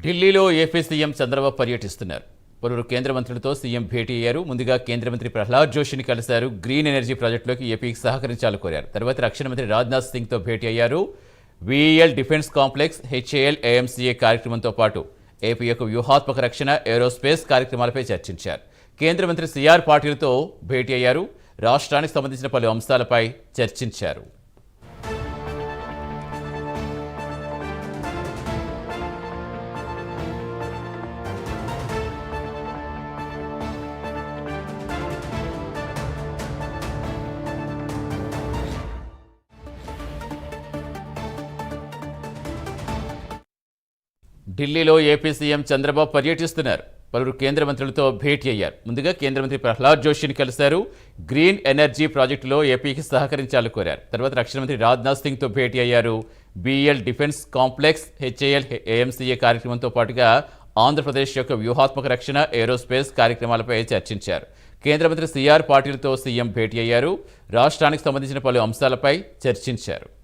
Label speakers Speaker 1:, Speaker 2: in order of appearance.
Speaker 1: ఢిల్లీలో AP CM Chandrababu పర్యటిస్తున్నారు. పలువురు కేంద్ర మంత్రులతో సీఎం భేటీ అయ్యారు. ముందుగా కేంద్ర మంత్రి ప్రహ్లాద్ జోషిని కలిశారు. గ్రీన్ ఎనర్జీ ప్రాజెక్టులోకి ఏపీకి సహకరించాలని కోరారు. తర్వాత రక్షణ మంత్రి రాజ్నాథ్ సింగ్తో భేటీ అయ్యారు. VL defence complex, HAL, AMCA కార్యక్రమంతో పాటు ఏపీ యొక్క వ్యూహాత్మక రక్షణ, ఏరోస్పేస్ కార్యక్రమాలపై చర్చించారు. కేంద్ర మంత్రి సిఆర్ పాటిల్తో భేటీ అయ్యారు. రాష్ట్రానికి సంబంధించిన పలు అంశాలపై చర్చించారు. ఢిల్లీలో ఏపీ సీఎం చంద్రబాబు పర్యటిస్తున్నారు. పలువురు కేంద్ర మంత్రులతో భేటీ అయ్యారు. ముందుగా కేంద్ర మంత్రి ప్రహ్లాద్ జోషిని కలిశారు. గ్రీన్ ఎనర్జీ ప్రాజెక్టులో ఏపీకి సహకరించాలని కోరారు. తర్వాత రక్షణ మంత్రి రాజ్నాథ్ సింగ్తో భేటీ అయ్యారు. BL defence complex, HAL, AMCA కార్యక్రమంతో పాటుగా ఆంధ్రప్రదేశ్ యొక్క వ్యూహాత్మక రక్షణ, ఏరోస్పేస్ కార్యక్రమాలపై చర్చించారు. కేంద్ర మంత్రి సిఆర్ పాటిల్తో సీఎం భేటీ అయ్యారు. రాష్ట్రానికి సంబంధించిన పలు అంశాలపై చర్చించారు.